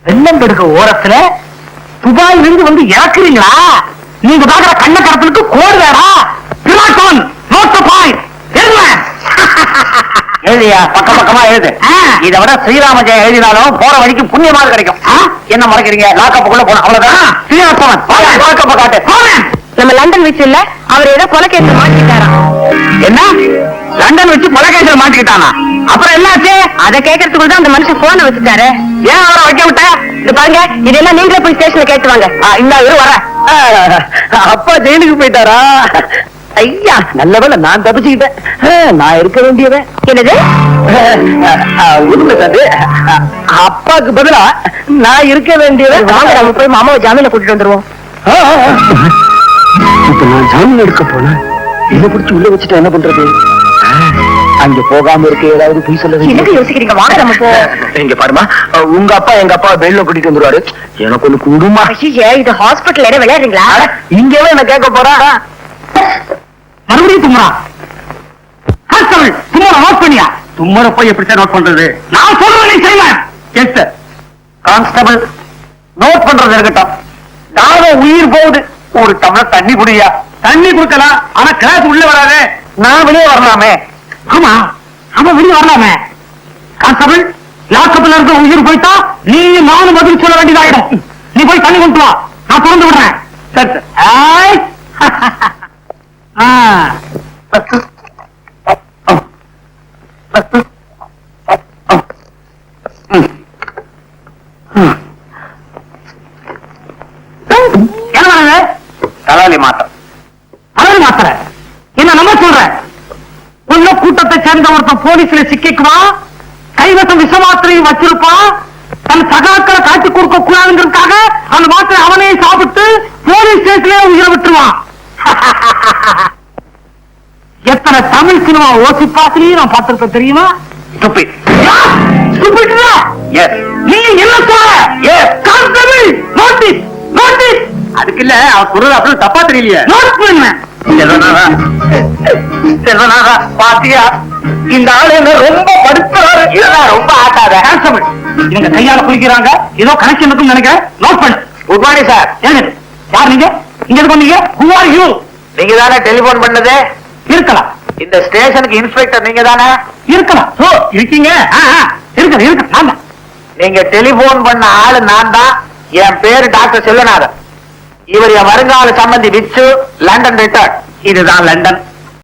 வெள்ளம்பெடுக்க ஓரத்துல துபாயில இருந்து வந்து இறக்குறீங்களா? நீங்க பாக்குற கண்ண கடத்தலுக்கு கோடு வேறா? எழுதியா பக்கம் பக்கமா எழுது. இதை விட ஸ்ரீராம ஜெயம் எழுதினாலும் போற வழிக்கு புண்ணியமாக கிடைக்கும். என்ன மறைக்கிறீங்க? லாக்கப்புக்குள்ள போன அவ்வளவுதான். லாக்கப்ப காட்டு. நம்ம லண்டன் வச்சு இல்ல, அவர் ஏதோ கொலைக்கேசல் மாட்டிக்கிட்டாராம். என்ன லண்டன் வச்சு கொலைக்கேசல் மாட்டிக்கிட்டானா? அப்புறம் என்னாச்சு? அதை கேட்கறதுக்குள்ள தான் அந்த மனுஷன் போன வச்சுட்டாரு. ஏன் அவரை வைக்க விட்ட? இது பாருங்க, இதெல்லாம் நீங்களே போய் ஸ்டேஷன்ல கேட்டு வாங்க. இந்த வர அப்பா ஜெயிலுக்கு போயிட்டாரா? ஐயா நல்ல வேலை நான் தப்பிச்சுக்கிட்டேன். நான் இருக்க வேண்டியவன். என்னது உண்மைதாது. அப்பாக்கு பதிலா நான் இருக்க வேண்டியவன். வாங்க, நம்ம போய் மாமாவை ஜாமீன்ல கூட்டிட்டு வந்துருவோம். இப்ப நான் ஜாமீன் எடுக்க போனேன். இதை பிடிச்சி உள்ள வச்சுட்டா என்ன பண்றது? அங்க போகாம இருக்க ஏதாவது போய் சொல்ல. எனக்கு யோசிக்கிறீங்க, வாங்க நம்ம போ. இங்க பாருமா, உங்க அப்பா எங்க அப்பா வெளில கூட்டிட்டு வந்துருவாரு. எனக்கு ஒண்ணு குடுமா. இது ஹாஸ்பிட்டல் விளையாடுறீங்களா? இங்கவே என்ன கேட்க போறா? மறுபடியும் தும்முறா. தும்முற நோட் பண்ணியா? தும்முற போய் எப்படி நோட் பண்றது? நான் சொல்றதை செய்வேன். Yes sir. கான்ஸ்டபிள் நோட் பண்றது இருக்கட்டும். நானும் உயிர் போகுது. ஒரு டம்ளர் தண்ணி குடியா? தண்ணி குடுக்கலாம், ஆனா கிளாஸ் உள்ள வராது. நான் வெளியே வரலாமே. ஆமா, அவன் வெளியே வரலாமே. கான்ஸ்டபிள், லாக்கப்ல இருக்க உயிர் போயிட்டா நீ நானும் பதில் சொல்ல வேண்டியதாயிடும். நீ போய் தண்ணி கொண்டு வா, நான் திறந்து விடுறேன். சரி சார். தலைவலி மாத்திரை. தலைவலி மாத்திரை என்ன நம்ம சொல்ற? உள்ள கூட்டத்தை சேர்ந்த ஒருத்தன் போலீஸ்ல சிக்கிக்குவான், கைவசம் விஷ மாத்திரையும் வச்சிருப்பான். தன் சகாக்களை காட்டி கொடுக்க கூடாதுங்கிறதுக்காக அந்த மாத்திரை அவனே சாப்பிட்டு போலீஸ் ஸ்டேஷன்லயே உயிரை விட்டுருவான். எத்தனை தமிழ் சினிமா ஓசி பாத்திரையும் நான் பார்த்திருப்பேன் தெரியுமா? நீ என்ன சொல்ற? Notice notice. அதுக்கு இல்ல, அவர் சொல்றது அப்புறம் தப்பா தெரியலையே. நோட் பண்ண செல்வனாரா பாத்தியா, இந்த ஆளு என்ன ரொம்ப படுத்துறாரு. இதெல்லாம் ரொம்ப ஆட்டாத. இவங்க கையால குளிக்கிறாங்க, ஏதோ கனெக்ஷன் இருக்குன்னு நினைக்கிறேன். நோட் பண்ணு. Good morning sir. யார் நீங்க? இங்க இருந்து பண்ணீங்க? Who are you? நீங்க தானே டெலிபோன் பண்ணது? இருக்கலாம். இந்த ஸ்டேஷனுக்கு இன்ஸ்பெக்டர் நீங்க தானே? இருக்கலாம். ஓ இருக்கீங்க. இருக்கு இருக்கு. நான் நீங்க டெலிபோன் பண்ண ஆளு நான் தான். என் பேரு டாக்டர் செல்வநாதன். இவர் என் வருங்கால சம்பந்தி விச்சு, லண்டன் ரிட்டர்ன். இதுதான் லண்டன்.